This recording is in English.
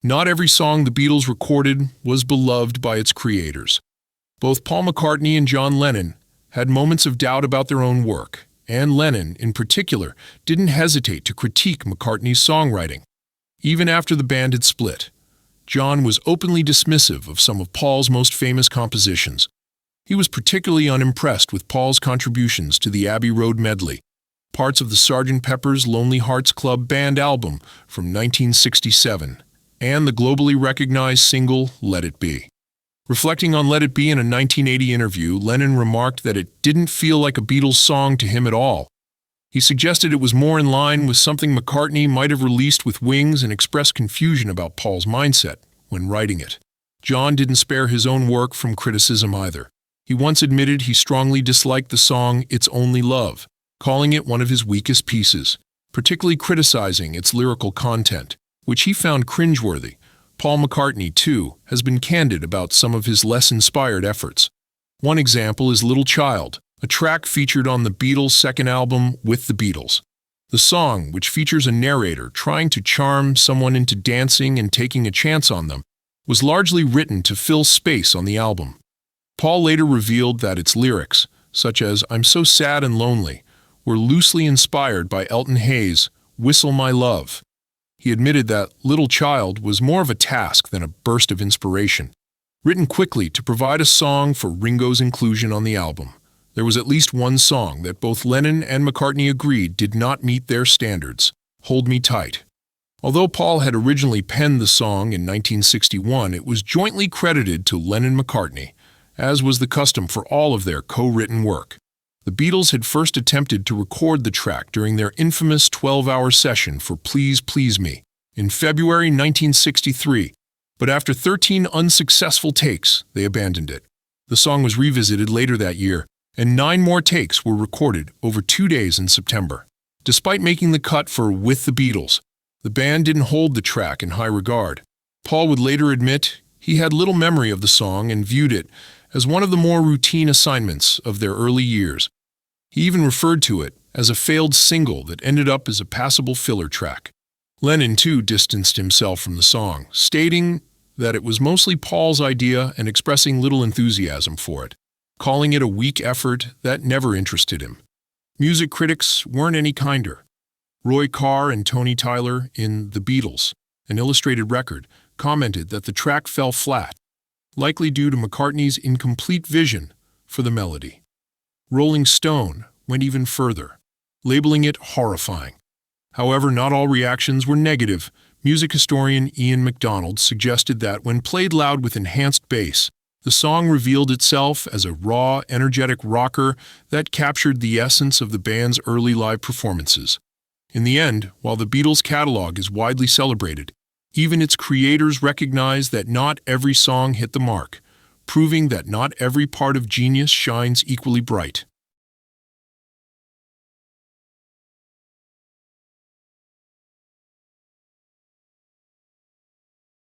Not every song the Beatles recorded was beloved by its creators. Both Paul McCartney and John Lennon had moments of doubt about their own work, and Lennon, in particular, didn't hesitate to critique McCartney's songwriting. Even after the band had split, John was openly dismissive of some of Paul's most famous compositions. He was particularly unimpressed with Paul's contributions to the Abbey Road medley, parts of the Sgt. Pepper's Lonely Hearts Club Band album from 1967, and the globally recognized single Let It Be. Reflecting on Let It Be in a 1980 interview, Lennon remarked that it didn't feel like a Beatles song to him at all. He suggested it was more in line with something McCartney might have released with Wings and expressed confusion about Paul's mindset when writing it. John didn't spare his own work from criticism either. He once admitted he strongly disliked the song It's Only Love, calling it one of his weakest pieces, particularly criticizing its lyrical content, which he found cringeworthy. Paul McCartney, too, has been candid about some of his less inspired efforts. One example is Little Child, a track featured on the Beatles' second album, With the Beatles. The song, which features a narrator trying to charm someone into dancing and taking a chance on them, was largely written to fill space on the album. Paul later revealed that its lyrics, such as I'm So Sad and Lonely, were loosely inspired by Elton Hayes' Whistle My Love. He admitted that Little Child was more of a task than a burst of inspiration, written quickly to provide a song for Ringo's inclusion on the album. There was at least one song that both Lennon and McCartney agreed did not meet their standards, Hold Me Tight. Although Paul had originally penned the song in 1961, it was jointly credited to Lennon-McCartney, as was the custom for all of their co-written work. The Beatles had first attempted to record the track during their infamous 12-hour session for Please Please Me in February 1963, but after 13 unsuccessful takes, they abandoned it. The song was revisited later that year, and 9 more takes were recorded over 2 days in September. Despite making the cut for With the Beatles, the band didn't hold the track in high regard. Paul would later admit he had little memory of the song and viewed it as one of the more routine assignments of their early years. He even referred to it as a failed single that ended up as a passable filler track. Lennon, too, distanced himself from the song, stating that it was mostly Paul's idea and expressing little enthusiasm for it, calling it a weak effort that never interested him. Music critics weren't any kinder. Roy Carr and Tony Tyler in The Beatles, an illustrated record, commented that the track fell flat, likely due to McCartney's incomplete vision for the melody. Rolling Stone went even further, labeling it horrifying. However, not all reactions were negative. Music historian Ian MacDonald suggested that when played loud with enhanced bass, the song revealed itself as a raw, energetic rocker that captured the essence of the band's early live performances. In the end, while the Beatles' catalog is widely celebrated, even its creators recognize that not every song hit the mark, proving that not every part of genius shines equally bright.